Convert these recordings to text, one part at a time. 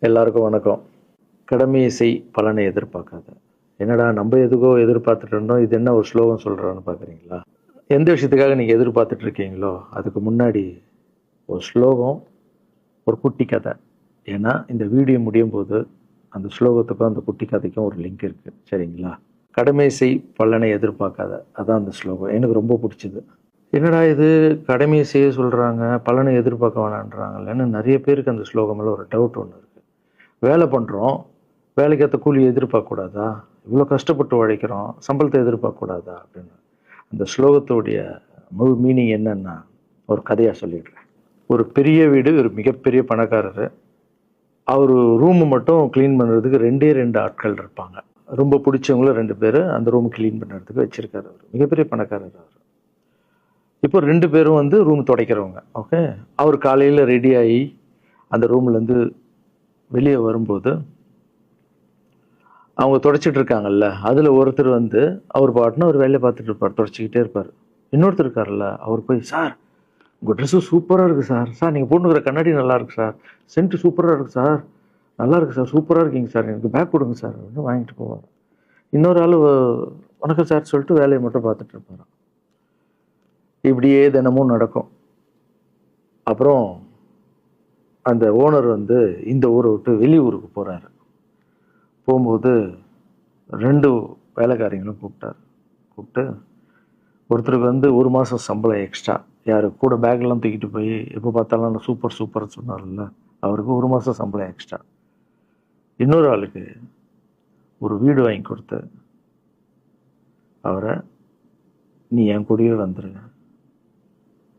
எல்லாருக்கும் வணக்கம். கடமையை செய், பலனை எதிர்பார்க்காத. என்னடா நம்ம எதுக்கோ எதிர்பார்த்துட்டு இருந்தோம், இது என்ன ஒரு ஸ்லோகம் சொல்கிறான்னு பார்க்குறீங்களா? எந்த விஷயத்துக்காக நீங்கள் எதிர்பார்த்துட்டு இருக்கீங்களோ அதுக்கு முன்னாடி ஒரு ஸ்லோகம், ஒரு குட்டி கதை. ஏன்னா இந்த வீடியோ முடியும் போது அந்த ஸ்லோகத்துக்கும் அந்த குட்டி கதைக்கும் ஒரு லிங்க் இருக்குது, சரிங்களா? கடமை செய், பலனை எதிர்பார்க்காத, அதான் அந்த ஸ்லோகம். எனக்கு ரொம்ப பிடிச்சிது. என்னடா இது கடமையை செய்ய சொல்கிறாங்க, பலனை எதிர்பார்க்க வேணான்றாங்கல்லன்னு நிறைய பேருக்கு அந்த ஸ்லோகம் மேலே ஒரு டவுட் ஒன்று இருக்குது. வேலை பண்ணுறோம், வேலைக்கேற்ற கூலி எதிர்பார்க்கக்கூடாதா? இவ்வளோ கஷ்டப்பட்டு உழைக்கிறோம், சம்பளத்தை எதிர்பார்க்கக்கூடாதா அப்படின்னு. அந்த ஸ்லோகத்துடைய முழு மீனிங் என்னன்னா ஒரு கதையாக சொல்லிடுறேன். ஒரு பெரிய வீடு, ஒரு மிகப்பெரிய பணக்காரர். அவர் ரூமு மட்டும் க்ளீன் பண்ணுறதுக்கு ரெண்டு ஆட்கள் இருப்பாங்க. ரொம்ப பிடிச்சவங்களும் 2 பேர் அந்த ரூம் க்ளீன் பண்ணுறதுக்கு வச்சுருக்காரு. அவர் மிகப்பெரிய பணக்காரர். அவர் இப்போ 2 பேரும் வந்து ரூம் துடைக்கிறவங்க. ஓகே, அவர் காலையில் ரெடி ஆகி அந்த ரூம்லேருந்து வெளியே வரும்போது அவங்க துடைச்சிட்டு இருக்காங்கல்ல, அதில் ஒருத்தர் வந்து அவர் பாட்டுன்னு ஒரு வேலையை பார்த்துட்டு இருப்பார், துடைச்சிக்கிட்டே இருப்பார். இன்னொருத்தர் இருக்கார்ல, அவர் போய், சார் உங்கள் ட்ரெஸ்ஸு சூப்பராக இருக்குது சார், சார் நீங்கள் போட்டுக்கிற கண்ணாடி நல்லா இருக்கு சார், சென்ட்டு சூப்பராக இருக்குது சார், நல்லா இருக்குது சார், சூப்பராக இருக்கீங்க சார், எனக்கு பேக் கொடுங்க சார் அப்படின்னு வாங்கிட்டு போவார். இன்னொரு ஆள் வணக்கம் சார் சொல்லிட்டு வேலையை மட்டும் பார்த்துட்டு இருப்பார். இப்படியே தினமும் நடக்கும். அப்புறம் அந்த ஓனர் வந்து இந்த ஊரை விட்டு வெளியூருக்கு போகிறாரு. போகும்போது 2 வேலைக்காரங்களும் கூப்பிட்டு ஒருத்தருக்கு வந்து 1 மாதம் சம்பளம் எக்ஸ்ட்ரா, யார் கூட பேக்லாம் தூக்கிட்டு போய் எப்போ பார்த்தாலும் நான் சூப்பர் சூப்பர்னு சொன்னார்ல, அவருக்கு 1 மாதம் சம்பளம் எக்ஸ்ட்ரா. இன்னொரு ஆளுக்கு ஒரு வீடு வாங்கி கொடுத்து அவரை, நீ என் கூடவே வந்துருங்க,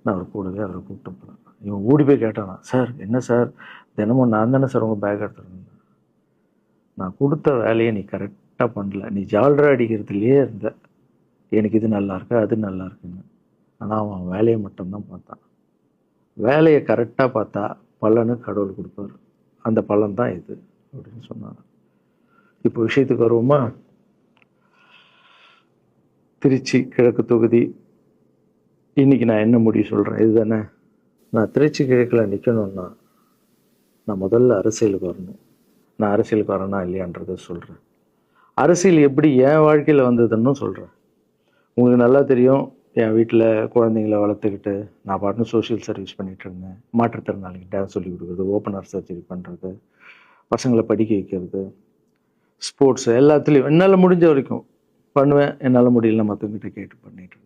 நான் அவர் கூடவே அவரை கூப்பிட்டு போகிறேன். இவன் ஓடி போய் கேட்டானா, சார் என்ன சார் தினமும் நான் தானே சார் உங்கள் பேக் எடுத்துருந்தேன், நான் கொடுத்த வேலையை நீ கரெக்டாக பண்ணல, நீ ஜால்ரா அடிக்கிறதுலையே இருந்த, எனக்கு இது நல்லா இருக்கு அது நல்லா இருக்குன்னு. ஆனால் அவன் வேலையை மட்டும்தான் பார்த்தான். வேலையை கரெக்டாக பார்த்தா பலனு கடவுள் கொடுப்பார், அந்த பலன் தான் இது அப்படின்னு சொன்னான். இப்போ விஷயத்துக்கு வருவோமா? திருச்சி கிழக்கு தொகுதி. இன்னைக்கு நான் என்ன முடிவு சொல்கிறேன் இதுதானே. நான் திருச்சி கிழக்கில் நிற்கணும்னா நான் முதல்ல அரசியலுக்கு வரணும். நான் அரசியலுக்கு வரேனா இல்லையான்றதை சொல்கிறேன். அரசியல் எப்படி என் வாழ்க்கையில் வந்ததுன்னு சொல்கிறேன். உங்களுக்கு நல்லா தெரியும், என் வீட்டில் குழந்தைங்கள வளர்த்துக்கிட்டு நான் பாட்டுன்னு சோஷியல் சர்வீஸ் பண்ணிகிட்டு இருந்தேன். மாற்றுத்திறனாளிக்கு டான்ஸ் சொல்லி கொடுக்குறது, ஓப்பனர் சர்ஜரி பண்ணுறது, பசங்களை படிக்க வைக்கிறது, ஸ்போர்ட்ஸ் எல்லாத்துலேயும் என்னால் முடிஞ்ச வரைக்கும் பண்ணுவேன். என்னால் முடியல மற்றவங்கிட்ட கேட்டு பண்ணிகிட்டு இருந்தேன்.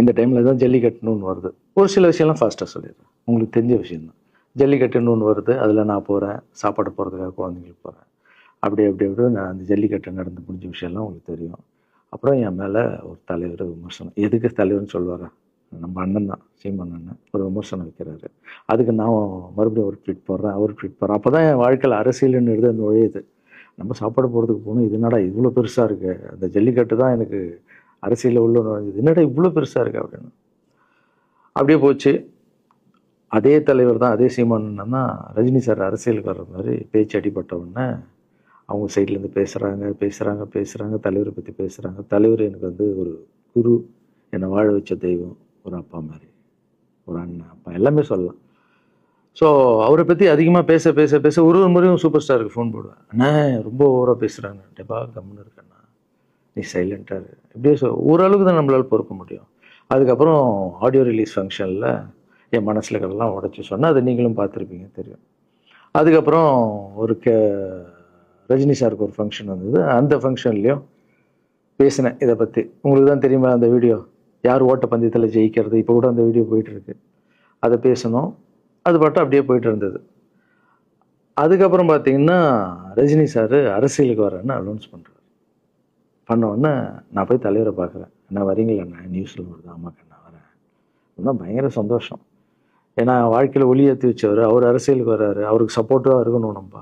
இந்த டைமில் தான் ஜல்லிக்கட்டுன்னு ஒன்று வருது. ஒரு சில விஷயம்லாம் ஃபாஸ்ட்டாக சொல்லிடுறேன், உங்களுக்கு தெரிஞ்ச விஷயந்தான். ஜல்லிக்கட்டுன்னு ஒன்று வருது, அதில் நான் போகிறேன், சாப்பாடு போகிறதுக்காக குழந்தைங்களுக்கு போகிறேன். அப்படி நான் அந்த ஜல்லிக்கட்டு நடந்து முடிஞ்ச விஷயம்லாம் உங்களுக்கு தெரியும். அப்புறம் என் மேலே ஒரு தலைவர் விமர்சனம், எதுக்கு தலைவர்னு சொல்லுவாரா, நம்ம அண்ணன் தான், சீமான் அண்ணன் ஒரு விமர்சனம் வைக்கிறாரு. அதுக்கு நான் மறுபடியும் ஒரு ட்வீட் போடுறேன், அவர் ட்வீட் போடுறேன். அப்போ தான் என் வாழ்க்கையில் அரசியல்னு எடுத்து அந்த நுழையுது. நம்ம சாப்பாடு போகிறதுக்கு போகணும், இது என்னடா இவ்வளோ பெருசாக இருக்குது, அந்த ஜல்லிக்கட்டு தான் எனக்கு அரசியலில் உள்ள நுழைஞ்சது, என்னடா இவ்வளோ பெருசாக இருக்குது அப்படின்னு. அப்படியே போச்சு. அதே தலைவர் தான், அதே சீமான் தான் ரஜினி சார் அரசியலுக்கு வர்ற மாதிரி பேச்சு அடிபட்ட உடனே அவங்க சைட்லேருந்து பேசுகிறாங்க, தலைவரை பற்றி பேசுகிறாங்க. தலைவர் எனக்கு வந்து ஒரு குரு, என்னை வாழ வச்ச தெய்வம், ஒரு அப்பா மாதிரி, ஒரு அண்ணன், அப்பா எல்லாமே சொல்லலாம். ஸோ அவரை பற்றி அதிகமாக பேச ஒரு முறையும் சூப்பர் ஸ்டாருக்கு ஃபோன் போடுவேன், அண்ணா ரொம்ப ஓவராக பேசுகிறாங்க, டெபா கம்முன்னு இருக்கண்ணா, நீ சைலண்ட்டாக இரு, இப்படியே ஓரளவுக்கு தான் நம்மளால் பொறுக்க முடியும். அதுக்கப்புறம் ஆடியோ ரிலீஸ் ஃபங்க்ஷனில் என் மனசில் இருக்கிறதெல்லாம் உடச்சி சொன்னேன், அதை நீங்களும் பார்த்துருப்பீங்க, தெரியும். அதுக்கப்புறம் ஒரு ரஜினி சாருக்கு ஒரு ஃபங்க்ஷன் வந்தது, அந்த ஃபங்க்ஷன்லேயும் பேசினேன் இதை பற்றி. உங்களுக்கு தான் தெரியுமா அந்த வீடியோ, யார் ஓட்டப்பந்தயத்தில் ஜெயிக்கிறது, இப்போ கூட அந்த வீடியோ போயிட்டுருக்கு. அதை பேசணும், அது பாட்டு அப்படியே போயிட்டு இருந்தது. அதுக்கப்புறம் பார்த்தீங்கன்னா ரஜினி சார் அரசியலுக்கு வரேன்னு அனௌன்ஸ் பண்ணுறாரு. பண்ணோடனே நான் போய் தலைவரை பார்க்குறேன், என்ன வரீங்களா, நியூஸில் வருது, ஆமாக்கா நான் வரேன். இன்னும் பயங்கர சந்தோஷம். ஏன்னா வாழ்க்கையில் ஒளி ஏற்றி வச்சவர், அவர் அரசியலுக்கு வர்றாரு, அவருக்கு சப்போர்ட்டிவாக இருக்கணும் நம்ம.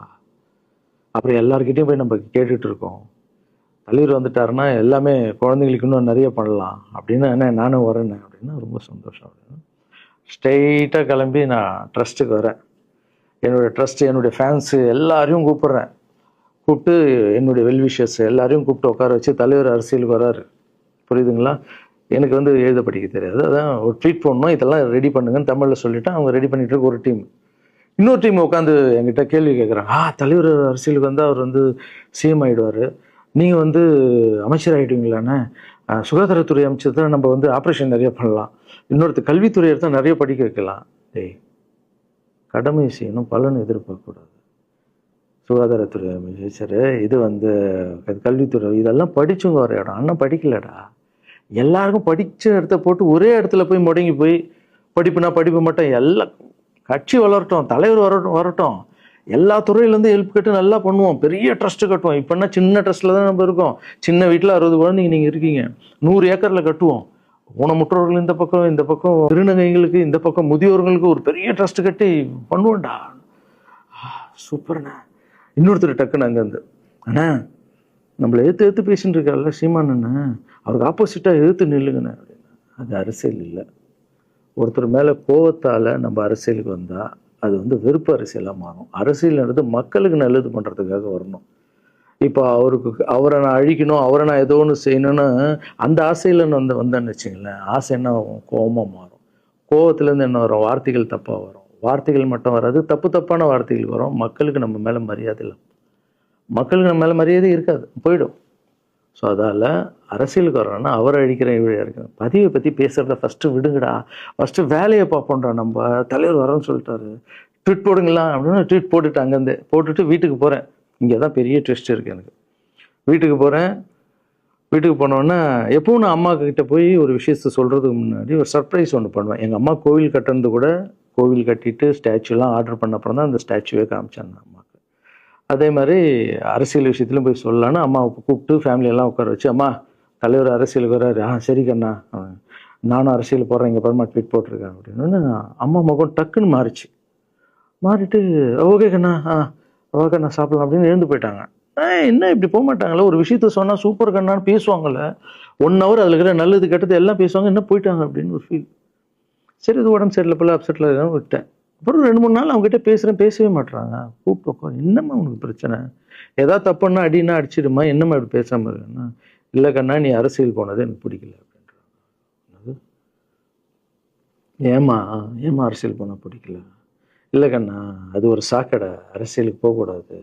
அப்புறம் எல்லாருக்கிட்டையும் போய் நம்ம கேட்டுட்டு இருக்கோம், தலைவர் வந்துட்டாருன்னா எல்லாமே குழந்தைங்களுக்கு இன்னும் நிறைய பண்ணலாம் அப்படின்னு, என்ன நானும் வரேன்னு அப்படின்னா ரொம்ப சந்தோஷம் அப்படின்னு ஸ்ட்ரெயிட்டாக கிளம்பி நான் ட்ரஸ்ட்டுக்கு வரேன். என்னுடைய ட்ரஸ்ட்டு, என்னுடைய ஃபேன்ஸு எல்லாரையும் கூப்பிட்டு என்னுடைய வெல்விஷர்ஸ் எல்லாரையும் கூப்பிட்டு உட்கார வச்சு தலைவர் அரசியலுக்கு வராரு. புரியுதுங்களா? எனக்கு வந்து எழுத படிக்க தெரியாது, அதான் ஒரு ட்வீட் பண்ணணும், இதெல்லாம் ரெடி பண்ணுங்கன்னு தமிழில் சொல்லிவிட்டு அவங்க ரெடி பண்ணிட்டு இருக்க ஒரு டீம். இன்னொரு டீம் உட்காந்து என்கிட்ட கேள்வி கேட்குறாங்க, தலைவர் அரசியலுக்கு வந்து அவர் வந்து சிஎம் ஆகிடுவார், நீங்கள் வந்து அமைச்சர் ஆகிடுவீங்களாண்ணே, சுகாதாரத்துறை அமைச்சர் தான் நம்ம வந்து ஆப்ரேஷன் நிறைய பண்ணலாம், இன்னொருத்தர் கல்வித்துறை எடுத்தால் நிறைய படிக்க வைக்கலாம். டேய், கடமை செய்யணும், பலன் எதிர்பார்க்கக்கூடாது. சுகாதாரத்துறை அமைச்சர், இது வந்து கல்வித்துறை, இதெல்லாம் படிச்சவங்க வர இடம். அண்ணன் படிக்கலடா. எல்லாருக்கும் படித்த இடத்த போட்டு ஒரே இடத்துல போய் முடங்கி போய் படிப்புனா படிப்பு மட்டும், எல்லாம் கட்சி வளரட்டும், தலைவர் வரட்டும், எல்லா துறையிலேருந்து ஹெல்ப் கேட்டு நல்லா பண்ணுவோம், பெரிய ட்ரஸ்ட்டு கட்டுவோம். இப்போனா சின்ன ட்ரஸ்ட்டில் தான் நம்ம இருக்கோம். சின்ன வீட்டில் 60 குழந்தைங்க நீங்கள் இருக்கீங்க, 100 ஏக்கரில் கட்டுவோம். ஊனமுற்றோர்கள் இந்த பக்கம் திருநங்கைகளுக்கு, இந்த பக்கம் முதியோர்களுக்கு ஒரு பெரிய ட்ரஸ்ட் கட்டி பண்ணுவோம்டா. சூப்பர்ண்ணா. இன்னொருத்தர் டக்குன்னு அங்கேருந்து, அண்ணா நம்மளை ஏற்று பேசின்னு இருக்கார்ல சீமான் அண்ணன், அவருக்கு ஆப்போசிட்டாக எதிர்த்து நில்லுங்கண்ணே அப்படின்னா. அது அரசியல் இல்லை. ஒருத்தர் மேலே கோவத்தால் நம்ம அரசியலுக்கு வந்தால் அது வந்து வெறுப்பு அரசியலாக மாறும். அரசியல்ன்றது மக்களுக்கு நல்லது பண்ணுறதுக்காக வரணும். இப்போ அவரை நான் அழிக்கணும், அவரை நான் ஏதோ ஒன்று செய்யணும்னு அந்த ஆசையில் வந்தேன்னு வச்சுங்களேன், ஆசை என்ன ஆகும், கோபமாக மாறும். கோவத்துலேருந்து என்ன வரும், வார்த்தைகள் தப்பாக வரும். வார்த்தைகள் மட்டும் வராது, தப்பான வார்த்தைகள் வரும். மக்களுக்கு நம்ம மேலே மரியாதை இல்லை, மக்களுக்கு நம்ம மேலே மரியாதை இருக்காது, போயிடும். ஸோ அதால் அரசியலுக்கு வரோன்னா அவரை அழிக்கிற இவழியாக இருக்கு. பதிவை பற்றி பேசுகிறத ஃபஸ்ட்டு விடுங்கடா, ஃபஸ்ட்டு வேலையை பார்ப்போம்டா. நம்ம தலைவர் வரோன்னு சொல்லிட்டாரு, ட்வீட் போடுங்களா அப்படின்னா ட்வீட் போட்டுட்டு அங்கேருந்து போட்டுட்டு வீட்டுக்கு போகிறேன். இங்கே தான் பெரிய ட்விஸ்ட் இருக்குது எனக்கு. வீட்டுக்கு போகிறேன். வீட்டுக்கு போனோன்னா எப்பவும் நான் அம்மா கிட்ட போய் ஒரு விஷயத்த சொல்கிறதுக்கு முன்னாடி ஒரு சர்ப்ரைஸ் ஒன்று பண்ணுவேன். எங்கள் அம்மா கோவில் கட்டுறது கூட, கோவில் கட்டிட்டு ஸ்டாச்சுலாம் ஆர்டர் பண்ண அப்புறம் தான் அந்த ஸ்டாச்சுவே காமிச்சாங்க அம்மாவுக்கு. அதே மாதிரி அரசியல் விஷயத்துலையும் போய் சொல்லலான்னு அம்மாவை கூப்பிட்டு ஃபேமிலியெல்லாம் உட்கார வச்சு, அம்மா தலைவர் அரசியலுக்கு வர்றாரு, சரி கண்ணா, நானும் அரசியல் போடுறேன், இங்கே பரமா ட்வீட் போட்டிருக்கேன் அப்படின்னு அம்மா முகம் டக்குன்னு மாறிட்டு ஓகே கண்ணா, ஓகே நான் சாப்பிடலாம் அப்படின்னு எழுந்து போயிட்டாங்க. என்ன இப்படி போக மாட்டாங்களே, ஒரு விஷயத்த சொன்னால் சூப்பர் கண்ணான்னு பேசுவாங்கல்ல, 1 hour அதில் இருக்கிற நல்லது கெட்டது எல்லாம் பேசுவாங்க, என்ன போயிட்டாங்க அப்படின்னு ஒரு ஃபீல். சரி இது உடம்பு சரியில்லை போல, அப்செட்டில் இருக்கான்னு விட்டேன். அப்புறம் 2-3 நாள் அவங்ககிட்ட பேசவே மாட்டுறாங்க. கூப்பிட்டு என்னம்மா உனக்கு பிரச்சனை, ஏதாவது தப்புன்னா அடின்னா அடிச்சிடுமா, என்னம்மா இப்படி பேசாமல் இருக்கேன்னா, இல்லை கண்ணா நீ அரசியல் போனது எனக்கு பிடிக்கல அப்படின்றாங்க. ஏமா அரசியல் போனால் பிடிக்கல? இல்லை கண்ணா அது ஒரு சாக்கடை, அரசியலுக்கு போகக்கூடாது,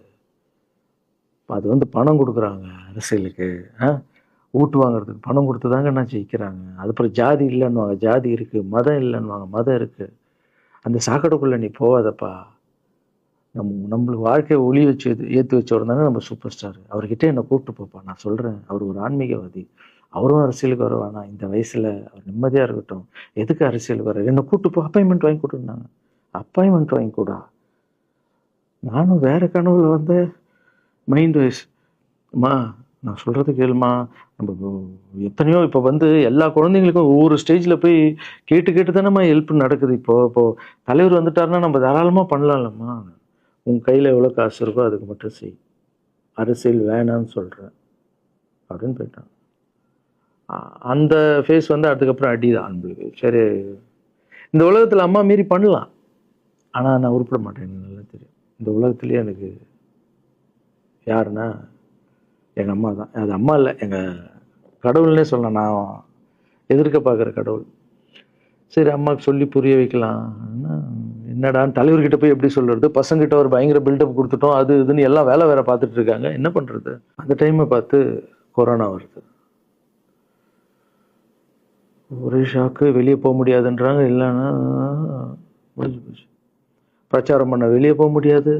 அது வந்து பணம் கொடுக்குறாங்க அரசியலுக்கு, ஓட்டு வாங்குறதுக்கு பணம் கொடுத்து தாங்க நான் ஜெயிக்கிறாங்க. அதுக்கப்புறம் ஜாதி இல்லைன்னுவாங்க, ஜாதி இருக்குது, மதம் இல்லைன்னுவாங்க, மதம் இருக்குது. அந்த சாக்கடைக்குள்ளே நீ போகாதப்பா. நம்மளுக்கு வாழ்க்கையை ஒளி வச்சு ஏற்றி வச்சவர் தாங்க நம்ம சூப்பர் ஸ்டார். அவர்கிட்ட என்னை கூப்பிட்டு போப்பா, நான் சொல்கிறேன், அவர் ஒரு ஆன்மீகவாதி, அவரும் அரசியலுக்கு வருவானா, இந்த வயசில் அவர் நிம்மதியாக இருக்கட்டும், எதுக்கு அரசியலுக்கு வர, என்னை கூப்பிட்டு போ, அப்பாயின்மெண்ட் வாங்கி கொடுத்துருந்தாங்க. அப்பாயின்மெண்ட் வாங்கி கூடா, நானும் வேறு கனவுல வந்து மைண்ட் வைஸ், அம்மா நான் சொல்கிறது கேளுமா, நம்ம எத்தனையோ இப்போ வந்து எல்லா குழந்தைங்களுக்கும் ஒவ்வொரு ஸ்டேஜில் போய் கேட்டு தானேம்மா ஹெல்ப் நடக்குது. இப்போது தலைவர் வந்துட்டாருன்னா நம்ம தாராளமாக பண்ணலாம்லம்மா, உன் கையில் எவ்வளோ காசு இருக்கோ அதுக்கு மட்டும் செய், அரசியல் வேணான்னு சொல்கிறேன் அப்படின்னு போயிட்டான். அந்த ஃபேஸ் வந்து அதுக்கப்புறம் அடிதான் நம்மளுக்கு. சரி இந்த உலகத்தில் அம்மா மீறி பண்ணலாம், ஆனால் நான் உருப்பிட மாட்டேன், எனக்கு நல்லா தெரியும். இந்த உலகத்துலேயே எனக்கு யாருன்னா எங்கள் அம்மா தான். அது அம்மா இல்லை, எங்கள் கடவுள்னே சொல்லலாம், நான் எதிர்க்க பார்க்குற கடவுள். சரி அம்மாவுக்கு சொல்லி புரிய வைக்கலாம், என்னடான்னு தலைவர்கிட்ட போய் எப்படி சொல்கிறது, பசங்கிட்ட ஒரு பயங்கர பில்டப் கொடுத்துட்டோம், அது இதுன்னு எல்லாம் வேலை வேற பார்த்துட்டு இருக்காங்க, என்ன பண்ணுறது. அந்த டைமை பார்த்து கொரோனா வருது, ஒரே ஷாக்கு, வெளியே போக முடியாதுன்றாங்க, இல்லைன்னா முடிஞ்சு போச்சு. பிரச்சாரம் பண்ண வெளியே போக முடியாது,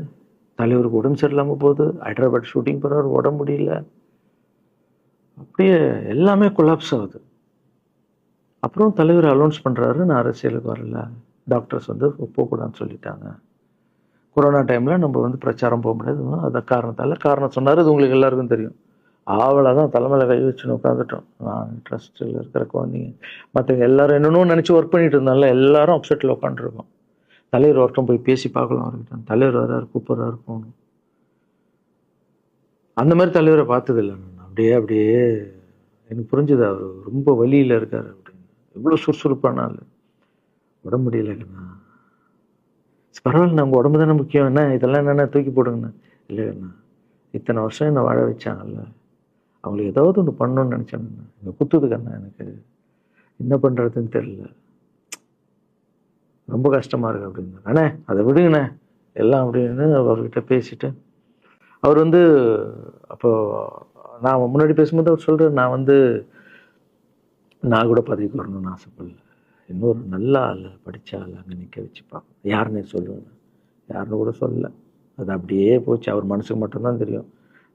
தலைவருக்கு உடம்பு சரியில்லாமல் போகுது, ஹைதராபாத் ஷூட்டிங் போகிறாரு, உடம்பு முடியல, அப்படியே எல்லாமே கொலாப்ஸ் ஆகுது. அப்புறம் தலைவர் அலௌன்ஸ் பண்ணுறாரு, நான் அரசியலுக்கு வரல, டாக்டர்ஸ் வந்து போகக்கூடாதுன்னு சொல்லிட்டாங்க, கொரோனா டைமில் நம்ம வந்து பிரச்சாரம் போக முடியாது, அதை காரணம் சொன்னார், இது உங்களுக்கு எல்லாருக்கும் தெரியும். ஆவலை தான் தலைமையில் கை வச்சுன்னு உட்காந்துட்டோம். நான் ட்ரஸ்ட்டில் இருக்கிற குழந்தைங்க மற்றவங்க எல்லாரும் என்னென்னோ நினச்சி ஒர்க் பண்ணிட்டு இருந்தால எல்லாரும் அப்செட்டில் உட்காந்துருக்கோம். தலைவர் ஒருத்தம் போய் பேசி பார்க்கலாம் அவர்கிட்ட, தலைவர் வர்றாரு, கூப்பிட்றாரு, போகணும். அந்த மாதிரி தலைவரை பார்த்ததில்லை நான். அப்படியே எனக்கு புரிஞ்சுது, அவர் ரொம்ப வலியில் இருக்கார் அப்படின்னு. எவ்வளோ சுறுசுறுப்பானால உடம்பு முடியலைங்கண்ணா, பரவாயில்ல உங்கள் உடம்பு தானே முக்கியம், என்ன இதெல்லாம் என்னென்ன தூக்கி போடுங்கண்ணா. இல்லைங்கண்ணா இத்தனை வருஷம் என்னை வாழ வச்சாங்கல்ல, அவங்களுக்கு ஏதாவது ஒன்று பண்ணணும்னு நினச்சாங்கண்ணா, இங்கே குத்துதுக்கண்ணா, எனக்கு என்ன பண்ணுறதுன்னு தெரியல, ரொம்ப கஷ்டமாக இருக்கு அப்படின்னா. அண்ணே அதை விடுங்கண்ணே, எல்லாம் அப்படின்னு அவர்கிட்ட பேசிட்டு அவர் வந்து அப்போ நான் முன்னாடி பேசும்போது அவர் சொல்கிறார், நான் கூட பதவிக்கு வரணும்னு ஆசைப்படல, இன்னொரு நல்ல ஆள் படித்த ஆள் அங்கே நிற்க வச்சுப்பாங்க. யாருன்னு சொல்லுவேன், யாருன்னு கூட சொல்லல. அது அப்படியே போச்சு. அவர் மனசுக்கு மட்டும்தான் தெரியும்,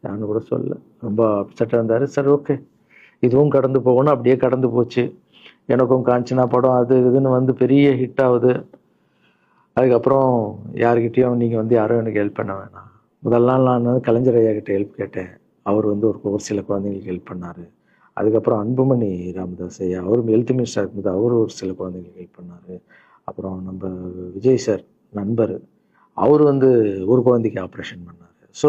யாருன்னு கூட சொல்லல. ரொம்ப அப்செட்டாக இருந்தார். சரி ஓகே, இதுவும் கடந்து போகணும். அப்படியே கடந்து போச்சு. எனக்கும் காஞ்சனா படம் அது இதுன்னு வந்து பெரிய ஹிட் ஆகுது. அதுக்கப்புறம் யாருக்கிட்டேயும் நீங்கள் யாரும் எனக்கு ஹெல்ப் பண்ண வேணாம். முதல் நாள் நான் வந்து கலைஞர் ஐயா கிட்ட ஹெல்ப் கேட்டேன். அவர் வந்து ஒரு சில குழந்தைங்களுக்கு ஹெல்ப் பண்ணார். அதுக்கப்புறம் அன்புமணி ராமதாஸ் ஐயா, அவரும் ஹெல்த் மினிஸ்டர் இருக்கும்போது அவரும் ஒரு சில குழந்தைங்களுக்கு ஹெல்ப் பண்ணார். அப்புறம் நம்ம விஜய் சார் நண்பர், அவர் வந்து ஒரு குழந்தைக்கு ஆப்ரேஷன் பண்ணார். ஸோ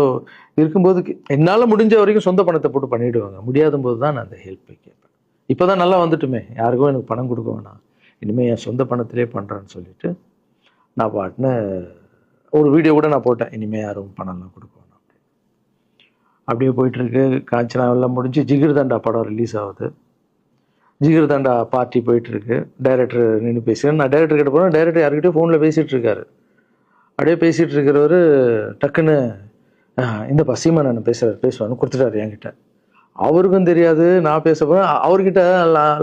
இருக்கும்போது என்னால் முடிஞ்ச வரைக்கும் சொந்த பணத்தை போட்டு பண்ணிவிடுவாங்க. முடியாத போது தான் நான் அந்த ஹெல்ப்பை கேட்பேன். இப்போ தான் நல்லா வந்துட்டுமே, யாருக்கும் எனக்கு பணம் கொடுக்க வேணாம், இனிமேல் என் சொந்த பணத்திலே பண்ணுறேன்னு சொல்லிட்டு நான் பாட்டுன்னு ஒரு வீடியோ கூட நான் போட்டேன், இனிமேல் யாரும் பணம்லாம் கொடுக்க வேணாம். அப்படியே போயிட்டுருக்கு. காஞ்சனா எல்லாம் முடிஞ்சு ஜிகிர் தண்டா படம் ரிலீஸ் ஆகுது. ஜிகிர் தண்டா பார்ட்டி போயிட்டுருக்கு. டைரக்டர் நின்று பேசுகிறேன். நான் டைரக்டர் கிட்ட போனேன். டைரக்டர் யார்கிட்டயோ ஃபோனில் பேசிகிட்டு இருக்காரு. அப்படியே பேசிகிட்டு இருக்கிறவர் டக்குன்னு இந்த சீமான் பேசுவான்னு கொடுத்துட்டாரு என்கிட்ட. அவருக்கும் தெரியாது நான் பேச போகிறேன். அவர்கிட்ட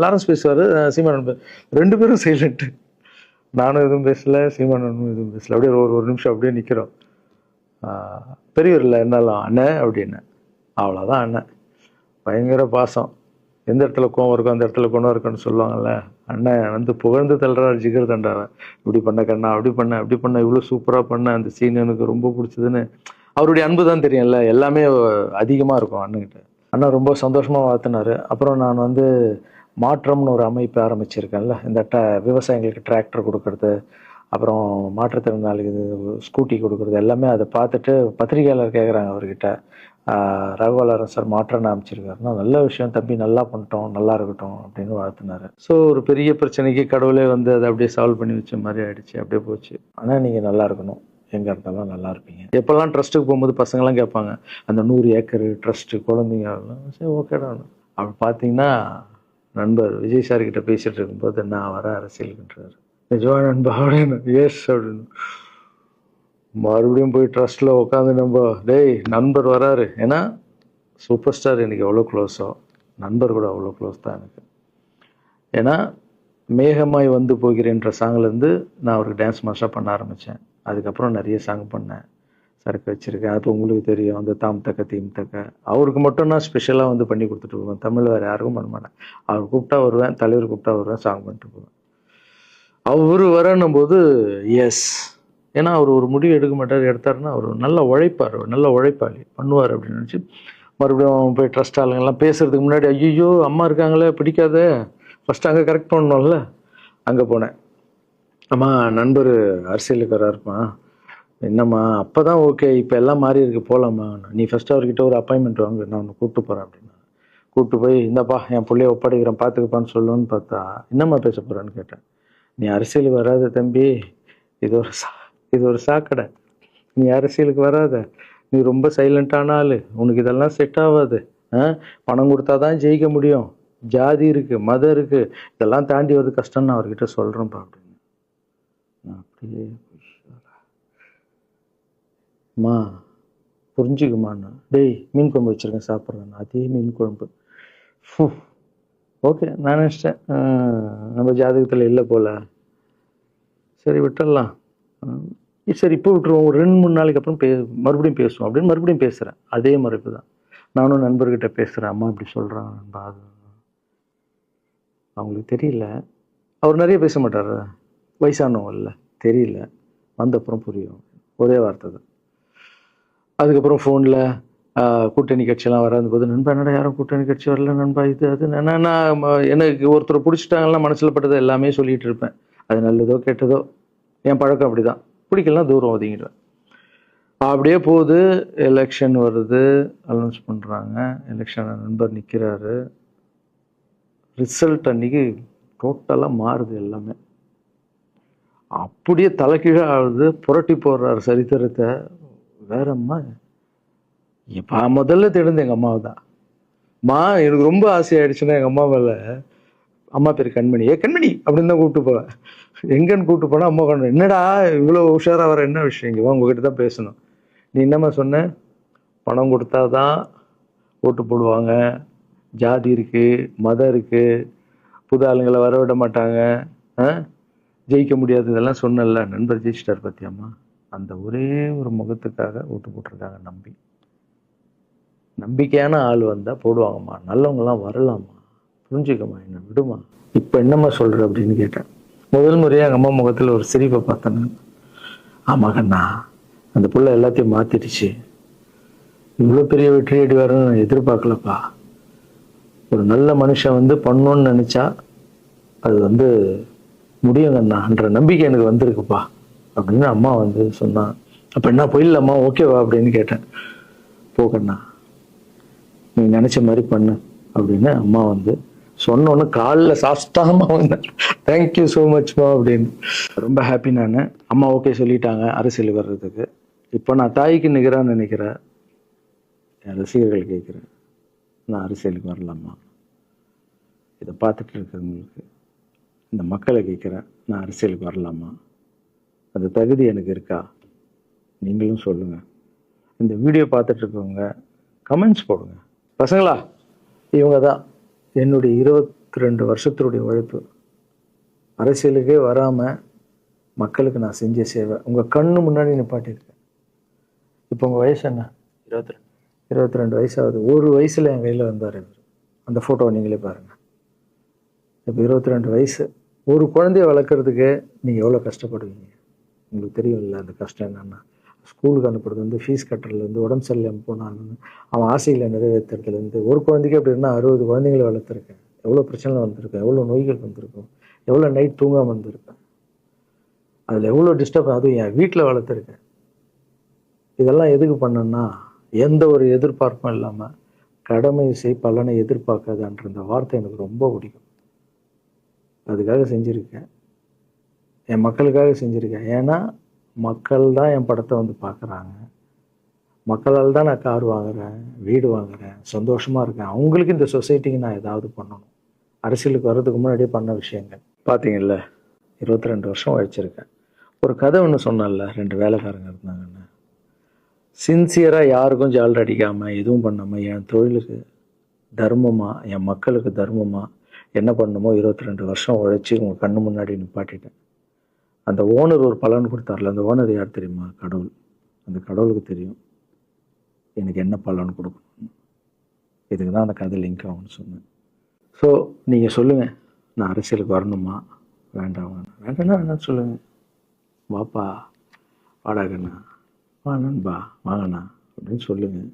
லாரன்ஸ் பேசுவார், சீமான் ரெண்டு பேரும் சைலண்ட்டு. நானும் எதுவும் பேசலை, சீமானும் எதுவும் பேசலை. அப்படியே ஒரு நிமிஷம் அப்படியே நிற்கிறோம். பெரியவர் இல்லை என்னாலும் அண்ணன் அப்படின்னு, அவ்வளோதான் அண்ணன். பயங்கர பாசம். எந்த இடத்துல கோவம் இருக்கும் அந்த இடத்துல குணம் இருக்குன்னு சொல்லுவாங்கள்ல. அண்ணன் வந்து புகழ்ந்து தள்ளுறாரு ஜிகர் தண்டாவை. இப்படி பண்ண கண்ணா, அப்படி பண்ண இவ்வளோ சூப்பராக பண்ண, அந்த சீன் எனக்கு ரொம்ப பிடிச்சதுன்னு. அவருடைய அன்பு தான் தெரியும்ல, எல்லாமே அதிகமாக இருக்கும் அண்ணன்கிட்ட. அண்ணா ரொம்ப சந்தோஷமாக வாழ்த்தினார். அப்புறம் நான் வந்து மாற்றம்னு ஒரு அமைப்பு ஆரம்பிச்சிருக்கேன்ல, இந்த விவசாயிகளுக்கு டிராக்டர் கொடுக்கறது, அப்புறம் மாற்றுத்திறனாளிக்கு ஸ்கூட்டி கொடுக்குறது, எல்லாமே அதை பார்த்துட்டு பத்திரிகையாளர் கேட்குறாங்க அவர்கிட்ட, ரகுவலரன் சார் மாற்றம்னு அமைச்சிருக்காருன்னா, நல்ல விஷயம் தம்பி, நல்லா பண்ணிட்டோம், நல்லா இருக்கட்டும் அப்படின்னு வாழ்த்தினார். ஸோ ஒரு பெரிய பிரச்சனைக்கு கடவுளே வந்து அதை அப்படியே சால்வ் பண்ணி வச்ச மாதிரி ஆயிடுச்சு. அப்படியே போச்சு. ஆனால் நீங்கள் நல்லா இருக்கணும், எங்கே இருந்தாலும் நல்லா இருப்பீங்க. எப்போல்லாம் ட்ரஸ்ட்டுக்கு போகும்போது பசங்கள்லாம் கேட்பாங்க, அந்த 100 ஏக்கர் ட்ரஸ்ட்டு குழந்தைங்க, சரி ஓகேடா. அப்படி பார்த்தீங்கன்னா நண்பர் விஜய் சார் கிட்ட பேசிட்டு இருக்கும்போது, நான் வர அரசியலுக்குன்றாரு. நிஜமா நண்பா அப்படின்னு, எஸ் அப்படின்னு. மறுபடியும் போய் ட்ரஸ்ட்டில் உட்காந்து நம்ம டேய் நண்பர் வராரு. ஏன்னா சூப்பர் ஸ்டார் எனக்கு எவ்வளோ க்ளோஸோ, நண்பர் கூட அவ்வளோ க்ளோஸ் தான் எனக்கு. ஏன்னா மேகமாய் வந்து போகிறேன்ற சாங்லேருந்து நான் அவருக்கு டான்ஸ் மாஸ்டராக பண்ண ஆரம்பித்தேன். அதுக்கப்புறம் நிறைய சாங் பண்ணேன், சரக்கு வச்சுருக்கேன். அது உங்களுக்கு தெரியும், அந்த தாம் தக்க தீம் தக்க. அவருக்கு மட்டும் நான் ஸ்பெஷலாக வந்து பண்ணி கொடுத்துட்டு போவேன். தமிழ் வேறு யாருக்கும் பண்ண மாட்டேன். அவர் கூப்பிட்டா வருவேன், தலைவர் கூப்பிட்டா வருவேன், சாங் பண்ணிட்டு போவேன். அவர் வரணும் போது எஸ், ஏன்னா அவர் ஒரு முடிவு எடுக்க மாட்டார், எடுத்தாருன்னா அவர் நல்ல உழைப்பார், நல்ல உழைப்பாளி, பண்ணுவார் அப்படின்னு நினச்சி மறுபடியும் போய் ட்ரஸ்ட் ஆளுங்கெல்லாம் பேசுறதுக்கு முன்னாடி, ஐயோ அம்மா இருக்காங்களே பிடிக்காத, ஃபஸ்ட்டு அங்கே கரெக்ட் பண்ணணும்ல. அங்கே போனேன். அம்மா நண்பர் அரசியலுக்கு வராருமா, என்னம்மா அப்போ தான் ஓகே, இப்போ எல்லாம் மாறி இருக்கு, போகலாமா, நீ ஃபஸ்ட்டு அவர்கிட்ட ஒரு அப்பாயின்மெண்ட் வாங்க, நான் உன்னை கூப்பிட்டு போகிறேன் அப்படின்னா. கூப்பிட்டு போய் இந்தப்பா என் பிள்ளைய ஒப்படைக்கிறேன் பார்த்துக்குப்பான்னு சொல்லுன்னு பார்த்தா, என்னம்மா பேச போகிறான்னு கேட்டேன். நீ அரசியலுக்கு வராத தம்பி, இது ஒரு சாக்கடை, நீ அரசியலுக்கு வராத, நீ ரொம்ப சைலண்டான ஆள், உனக்கு இதெல்லாம் செட் ஆகாது, பணம் கொடுத்தா தான் ஜெயிக்க முடியும், ஜாதி இருக்கு, மதம் இருக்கு, இதெல்லாம் தாண்டி வருது கஷ்டம்னு நான் அவர்கிட்ட சொல்கிறேன்ப்பா அப்படின்னு. நான் அப்படியே அம்மா புரிஞ்சுக்குமாண்ணா, டேய் மீன் குழம்பு வச்சுருக்கேன் சாப்பிட்றேன், அதே மீன் குழம்பு. ஓகே, நான் நினச்சிட்டேன் நம்ம ஜாதகத்தில் இல்லை போல, சரி விட்டுடலாம், சரி இப்போ விட்டுருவோம், ஒரு 2-3 நாளைக்கு அப்புறம் மறுபடியும் பேசுவோம் அப்படின்னு மறுபடியும் பேசுகிறேன். அதே மறுப்பு தான். நானும் நண்பர்கிட்ட பேசுகிறேன், அம்மா இப்படி சொல்கிறாங்க நண்பா, அது அவங்களுக்கு தெரியல, அவர் நிறைய பேச மாட்டார், வயசானவங்க இல்லை, தெரியல, வந்தப்புறம் புரியும், ஒரே வார்த்தை தான். அதுக்கப்புறம் ஃபோனில் கூட்டணி கட்சியெல்லாம் வராது போது, நண்பா என்னடா யாரும் கூட்டணி கட்சி வரல நண்பா, இது அது நான் எனக்கு ஒருத்தரை பிடிச்சிட்டாங்கன்னா மனசில் பட்டதை எல்லாமே சொல்லிகிட்டு இருப்பேன். அது நல்லதோ கெட்டதோ, என் பழக்கம் அப்படி தான், பிடிக்கலாம் தூரம் ஒதுங்கிடுவேன். அப்படியே போகுது. எலெக்ஷன் வருது, அனௌன்ஸ் பண்ணுறாங்க, எலெக்ஷன் நண்பர் நிற்கிறாரு. ரிசல்ட் அன்றைக்கி டோட்டலாக மாறுது எல்லாமே, அப்படியே தலைகீழாக ஆகுது, புரட்டி போடுறாரு சரித்திரத்தை. வேறம்மா இப்போ முதல்ல தெரிந்து எங்கள் அம்மாவை தான். எனக்கு ரொம்ப ஆசையாயிடுச்சுன்னா எங்கள் அம்மா மேலே அம்மா பேர் கண்மணி. கண்மணி அப்படின்னு தான் கூப்பிட்டு போவேன். எங்கன்னு கூப்பிட்டு போனா அம்மா கண்மணி. என்னடா இவ்வளோ உஷாரா வர, என்ன விஷயம், இங்கே உங்ககிட்ட தான் பேசணும். நீ என்னம்மா சொன்ன? பணம் கொடுத்தாதான் ஓட்டு போடுவாங்க, ஜாதி இருக்கு, மதம் இருக்கு, புது ஆளுங்களை வரவிட மாட்டாங்க, ஜெயிக்க முடியாது, இதெல்லாம் சொன்னல. நண்பர் ஜெயிச்சிட்டார் பத்தியாம்மா. அந்த ஒரே ஒரு முகத்துக்காக ஓட்டு போட்டிருக்காங்க. நம்பிக்கையான ஆள் வந்தா போடுவாங்கம்மா, நல்லவங்கலாம் வரலாமா, புரிஞ்சுக்கம்மா, என்ன விடுமா. இப்போ என்னம்மா சொல்ற அப்படின்னு கேட்டேன். முதல் முறையாக எங்கள் அம்மா முகத்தில் ஒரு சிரிப்பை பார்த்தேன் நான். ஆமாங்கண்ணா, அந்த புள்ள எல்லாத்தையும் மாத்திடுச்சு, இவ்வளோ பெரிய வெற்றி அடி வரணும்னு நான் எதிர்பார்க்கலப்பா. ஒரு நல்ல மனுஷன் வந்து பண்ணணும்னு நினைச்சா அது வந்து முடியுங்கண்ணான்ற நம்பிக்கை எனக்கு வந்திருக்குப்பா அப்படின்னு அம்மா வந்து சொன்னான். அப்போ என்ன போயிடலாமா, ஓகேவா அப்படின்னு கேட்டேன். போகண்ணா, நீ நினைச்ச மாதிரி பண்ணு அப்படின்னு அம்மா வந்து சொன்னோன்னு காலில் சாஸ்தாமா வந்தேன். தேங்க்யூ ஸோ மச்மா அப்படின்னு. ரொம்ப ஹாப்பி நான். அம்மா ஓகே சொல்லிட்டாங்க அரசியல் வர்றதுக்கு. இப்போ நான் தாய்க்கு நிகரான்னு நினைக்கிறேன். என் ரசிகர்கள் கேட்குறேன், நான் அரசியலுக்கு வரலாமா? இதை பார்த்துட்டு இருக்கிறவங்களுக்கு, இந்த மக்களை கேட்குறேன், நான் அரசியலுக்கு வரலாமா? அந்த தகுதி எனக்கு இருக்கா? நீங்களும் சொல்லுங்கள். இந்த வீடியோ பார்த்துட்டு இருக்கவங்க கமெண்ட்ஸ் போடுங்க. பசங்களா, இவங்க தான் என்னுடைய 22 வருஷத்தினுடைய உழைப்பு. அரசியலுக்கே வராமல் மக்களுக்கு நான் செஞ்ச சேவை உங்கள் கண்ணு முன்னாடி நிப்பாட்டியிருக்கேன். இப்போ உங்கள் வயசு என்ன? 22 வயசாகுது. ஒரு வயசில் என் கையில் வந்தார் இவர். அந்த ஃபோட்டோவை நீங்களே பாருங்கள். இப்போ 22 வயசு. ஒரு குழந்தைய வளர்க்குறதுக்கு நீங்கள் எவ்வளோ கஷ்டப்படுவீங்க உங்களுக்கு தெரியும்ல. அந்த கஷ்டம் என்னென்னா, ஸ்கூலுக்கு அனுப்புறது வந்து ஃபீஸ் கட்டுறதுலேருந்து, உடம்பு சரியில்லாமல் போனாலும் அவன் ஆசையில் நிறைவேற்றுறதுலேருந்து, ஒரு குழந்தைக்கு அப்படின்னா 60 குழந்தைங்களை வளர்த்துருக்கேன். எவ்வளோ பிரச்சனை வந்திருக்கேன், எவ்வளோ நோய்கள் வந்திருக்கும், எவ்வளோ நைட் தூங்காமல் வந்திருப்பேன், அதில் எவ்வளோ டிஸ்டர்ப், அதுவும் என் வீட்டில் வளர்த்துருக்கேன். இதெல்லாம் எதுக்கு பண்ணேன்னா, எந்த ஒரு எதிர்பார்ப்பும் இல்லாமல் கடமை செய் பலனை எதிர்பார்க்காதன்ற இந்த வார்த்தை எனக்கு ரொம்ப பிடிக்கும். அதுக்காக செஞ்சுருக்கேன், என் மக்களுக்காக செஞ்சுருக்கேன். ஏன்னா மக்கள் தான் என் படத்தை வந்து பார்க்குறாங்க. மக்களால் தான் நான் கார் வாங்குகிறேன், வீடு வாங்குகிறேன், சந்தோஷமாக இருக்கேன். அவங்களுக்கு இந்த சொசைட்டிக்கு நான் ஏதாவது பண்ணணும். அரசியலுக்கு வர்றதுக்கு முன்னாடியே பண்ண விஷயங்கள் பார்த்தீங்கல்ல. 22 வருஷம் உழைச்சிருக்கேன். ஒரு கதை ஒன்று சொன்னேன்ல, 2 வேலைக்காரங்க இருந்தாங்கன்னு. சின்சியராக யாருக்கும் ஜாலர் அடிக்காமல் எதுவும் பண்ணாமல் என் தொழிலுக்கு தர்மமாக, என் மக்களுக்கு தர்மமாக என்ன பண்ணணுமோ 22 வருஷம் உழைச்சி உங்கள் கண்ணு முன்னாடி நிப்பாட்டிட்டேன். அந்த ஓனர் ஒரு பலன் கொடுத்தார்ல, அந்த ஓனர் யார் தெரியுமா? கடவுள். அந்த கடவுளுக்கு தெரியும் எனக்கு என்ன பலன் கொடுக்கணும். இதுக்கு தான் அந்த கதை லிங்க் ஆகும்னு சொன்னேன். ஸோ நீங்கள் சொல்லுங்கள், நான் அரசியலுக்கு வரணுமா வேண்டாம்? வேண்டாம்னா வேணான்னு சொல்லுங்கள். வாப்பா, வாடாகண்ணா, வா நண்பா, வாங்கண்ணா அப்படின்னு சொல்லுங்கள்.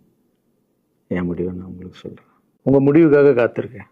என் முடிவை நான் உங்களுக்கு சொல்கிறேன். உங்கள் முடிவுக்காக காத்திருக்கேன்.